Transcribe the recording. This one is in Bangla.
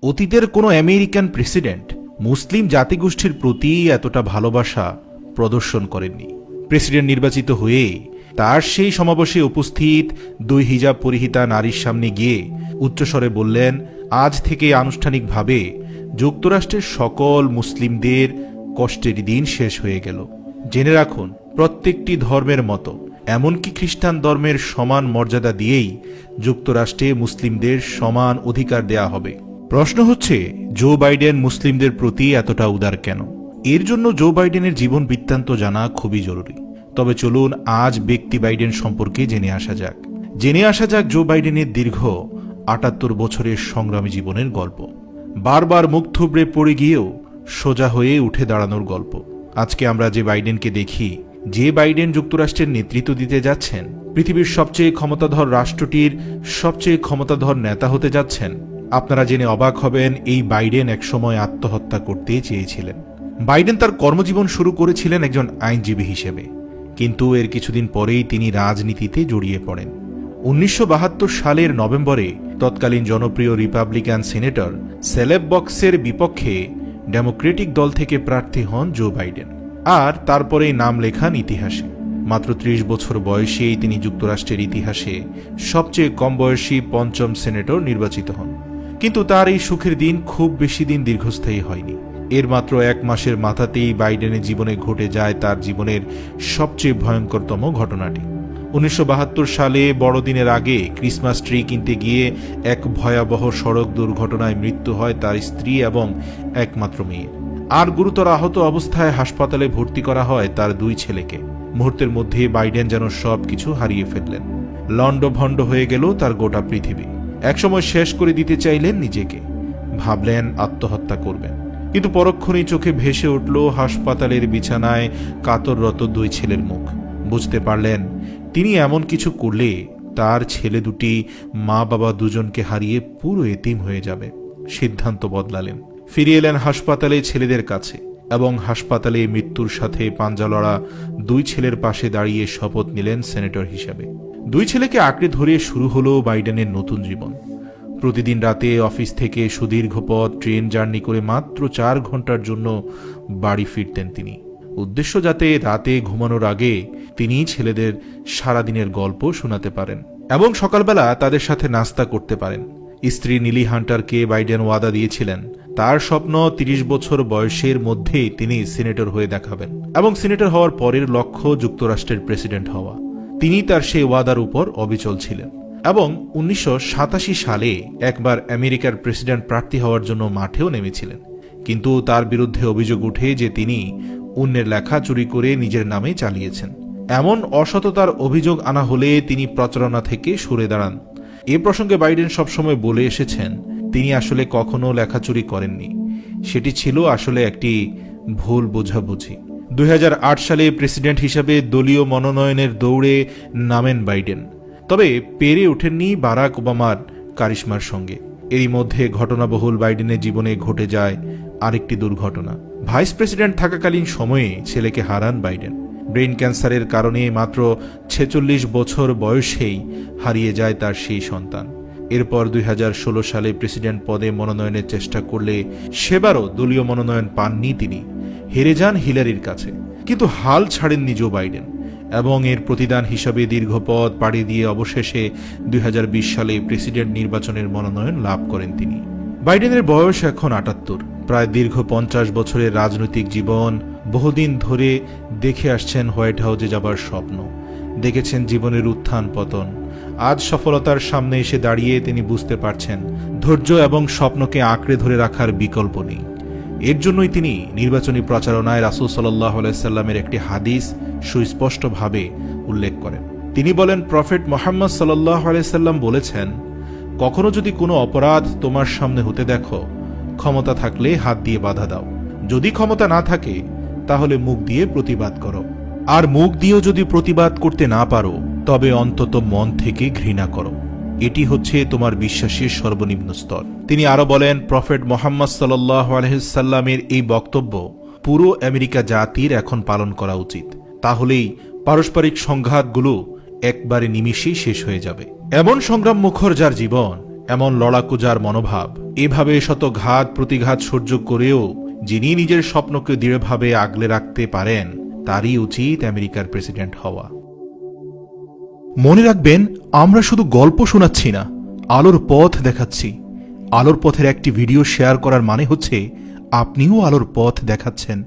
অতীতের কোনো আমেরিকান প্রেসিডেন্ট মুসলিম জাতিগোষ্ঠীর প্রতি এতটা ভালোবাসা প্রদর্শন করেননি। প্রেসিডেন্ট নির্বাচিত হয়ে তার সেই সমাবেশে উপস্থিত 2 হিজাব পরিহিতা নারীর সামনে গিয়ে উচ্চস্বরে বললেন, আজ থেকে আনুষ্ঠানিকভাবে যুক্তরাষ্ট্রের সকল মুসলিমদের কষ্টের দিন শেষ হয়ে গেল। জেনে রাখুন, প্রত্যেকটি ধর্মের মতো এমনকি খ্রিস্টান ধর্মের সমান মর্যাদা দিয়েই যুক্তরাষ্ট্রে মুসলিমদের সমান অধিকার দেয়া হবে। প্রশ্ন হচ্ছে, জো বাইডেন মুসলিমদের প্রতি এতটা উদার কেন? এর জন্য জো বাইডেনের জীবন বৃত্তান্ত জানা খুবই জরুরি। তবে চলুন আজ ব্যক্তি বাইডেন সম্পর্কে জেনে আসা যাক জো বাইডেনের দীর্ঘ 78 বছরের সংগ্রামী জীবনের গল্প। বারবার মুখ থুবড়ে পড়ে গিয়েও সোজা হয়ে উঠে দাঁড়ানোর গল্প। আজকে আমরা যে বাইডেনকে দেখি, যে বাইডেন যুক্তরাষ্ট্রের নেতৃত্ব দিতে যাচ্ছেন, পৃথিবীর সবচেয়ে ক্ষমতাধর রাষ্ট্রটির সবচেয়ে ক্ষমতাধর নেতা হতে যাচ্ছেন, আপনারা জেনে অবাক হবেন এই বাইডেন একসময় আত্মহত্যা করতে চেয়েছিলেন। বাইডেন তার কর্মজীবন শুরু করেছিলেন একজন আইনজীবী হিসেবে, কিন্তু এর কিছুদিন পরেই তিনি রাজনীতিতে জড়িয়ে পড়েন। 1972 সালের নভেম্বরে তৎকালীন জনপ্রিয় রিপাবলিকান সিনেটর সেলেব বক্সের বিপক্ষে ডেমোক্রেটিক দল থেকে প্রার্থী হন জো বাইডেন, আর তারপরেই নাম লেখান ইতিহাসে। মাত্র 30 বছর বয়সেই তিনি যুক্তরাষ্ট্রের ইতিহাসে সবচেয়ে কম বয়সী 5ম সিনেটর নির্বাচিত হন। কিন্তু তার এই সুখের দিন খুব বেশি দিন দীর্ঘস্থায়ী হয়নি। এর মাত্র 1 মাসের মাথাতেই বাইডেনের জীবনে ঘটে যায় তার জীবনের সবচেয়ে ভয়ঙ্করতম ঘটনাটি। 1972 সালে বড়দিনের আগে ক্রিসমাস ট্রি কিনতে গিয়ে এক ভয়াবহ সড়ক দুর্ঘটনায় মৃত্যু হয় তার স্ত্রী এবং একমাত্র মেয়ে। আর গুরুতর আহত অবস্থায় হাসপাতালে ভর্তি করা হয় তার 2 ছেলেকে। মুহূর্তের মধ্যে বাইডেন যেন সবকিছু হারিয়ে ফেললেন। লন্ডভন্ড হয়ে গেল তার গোটা পৃথিবী। একসময় শেষ করে দিতে চাইলেন নিজেকে, ভাবলেন আত্মহত্যা করবেন। কিন্তু পরক্ষণেই চোখে ভেসে উঠল হাসপাতালের বিছানায় কাতররত 2 ছেলের মুখ। বুঝতে পারলেন তিনি এমন কিছু করলে তার ছেলে দুটি মা বাবা দুজনকে হারিয়ে পুরো এতিম হয়ে যাবে। সিদ্ধান্ত বদলালেন, ফিরে এলেন হাসপাতালে ছেলেদের কাছে এবং হাসপাতালে মৃত্যুর সাথে পাঞ্জা লড়া 2 ছেলের পাশে দাঁড়িয়ে শপথ নিলেন সেনেটর হিসাবে। 2 ছেলেকে আঁকড়ে ধরে শুরু হলো বাইডেনের নতুন জীবন। প্রতিদিন রাতে অফিস থেকে সুদীর্ঘ পথ ট্রেন জার্নি করে মাত্র 4 ঘন্টার জন্য বাড়ি ফিরতেন তিনি। উদ্দেশ্য যাতে রাতে ঘুমানোর আগে তিনি ছেলেদের সারাদিনের গল্প শোনাতে পারেন এবং সকালবেলা তাদের সাথে নাস্তা করতে পারেন। স্ত্রী নিলি হান্টারকে বাইডেন ওয়াদা দিয়েছিলেন তার স্বপ্ন 30 বছর বয়সের মধ্যেই তিনি সিনেটর হয়ে দেখাবেন এবং সিনেটর হওয়ার পরের লক্ষ্য যুক্তরাষ্ট্রের প্রেসিডেন্ট হওয়া। তিনি তার সেই ওয়াদার উপর অবিচল ছিলেন এবং 1987 সালে একবার আমেরিকার প্রেসিডেন্ট প্রার্থী হওয়ার জন্য মাঠেও নেমেছিলেন। কিন্তু তার বিরুদ্ধে অভিযোগ উঠে যে তিনি অন্যের লেখা চুরি করে নিজের নামে চালিয়েছেন। এমন অসততার অভিযোগ আনা হলে তিনি প্রচারণা থেকে সরে দাঁড়ান। এ প্রসঙ্গে বাইডেন সবসময় বলে এসেছেন তিনি আসলে কখনো লেখা চুরি করেননি, সেটি ছিল আসলে একটি ভুল বোঝাবুঝি। 2008 সালে প্রেসিডেন্ট হিসাবে দলীয় মনোনয়নের দৌড়ে নামেন বাইডেন, তবে পেরে ওঠেননি বারাক ওবামার কারিশমার সঙ্গে। এরই মধ্যে ঘটনাবহুল বাইডেনের জীবনে ঘটে যায় আরেকটি দুর্ঘটনা। ভাইস প্রেসিডেন্ট থাকাকালীন সময়ে ছেলেকে হারান বাইডেন। ব্রেন ক্যান্সারের কারণে মাত্র 46 বছর বয়সেই হারিয়ে যায় তার সেই সন্তান। এরপর 2016 সালে প্রেসিডেন্ট পদে মনোনয়নের চেষ্টা করলে সেবারও দলীয় মনোনয়ন পাননি তিনি, হেরে যান হিলারির কাছে। কিন্তু হাল ছাড়েননি জো বাইডেন এবং এর প্রতিদান হিসাবে দীর্ঘ পথ পাড়ি দিয়ে অবশেষে 2020 সালে প্রেসিডেন্ট নির্বাচনের মনোনয়ন লাভ করেন তিনি। বাইডেনের বয়স এখন 78। প্রায় দীর্ঘ 50 বছরের রাজনৈতিক জীবন, বহুদিন ধরে দেখে আসছেন হোয়াইট হাউসে যাবার স্বপ্ন, দেখেছেন জীবনের উত্থান পতন। আজ সফলতার সামনে এসে দাঁড়িয়ে তিনি বুঝতে পারছেন ধৈর্য এবং স্বপ্নকে আঁকড়ে ধরে রাখার বিকল্প নেই। এর জন্যই তিনি নির্বাচনী প্রচারণায় রাসূল সাল্লাল্লাহু আলাইহি সাল্লামের একটি হাদিস সুস্পষ্টভাবে উল্লেখ করেন। তিনি বলেন, প্রফেট মুহাম্মদ সাল্লাল্লাহু আলাইহি সাল্লাম বলেছেন, কখনো যদি কোনো অপরাধ তোমার সামনে হতে দেখো, ক্ষমতা থাকলে হাত দিয়ে বাধা দাও, যদি ক্ষমতা না থাকে তাহলে মুখ দিয়ে প্রতিবাদ করো, আর মুখ দিয়েও যদি প্রতিবাদ করতে না পারো তবে অন্তত মন থেকে ঘৃণা করো। এটি হচ্ছে তোমার বিশ্বাসের সর্বনিম্ন স্তর। তিনি আরো বলেন, প্রফেট মুহাম্মদ সাল্লাল্লাহু আলাইহি সাল্লামের এই বক্তব্য পুরো আমেরিকা জাতির এখন পালন করা উচিত, তাহলেই পারস্পরিক সংঘাতগুলো একবারে নিমিষেই শেষ হয়ে যাবে। এমন সংগ্রাম মুখর যার জীবন, এমন লড়াকু যার মনোভাব, এভাবে শত ঘাত প্রতিঘাত সহ্য করেও যিনি নিজের স্বপ্নকে দৃঢ়ভাবে আগলে রাখতে পারেন, তারই উচিত আমেরিকার প্রেসিডেন্ট হওয়া। মনে রাখবেন, আমরা শুধু গল্প শোনাচ্ছি না, আলোর পথ দেখাচ্ছি। আলোর পথের একটি ভিডিও শেয়ার করার মানে হচ্ছে আপনিও আলোর পথ দেখাচ্ছেন।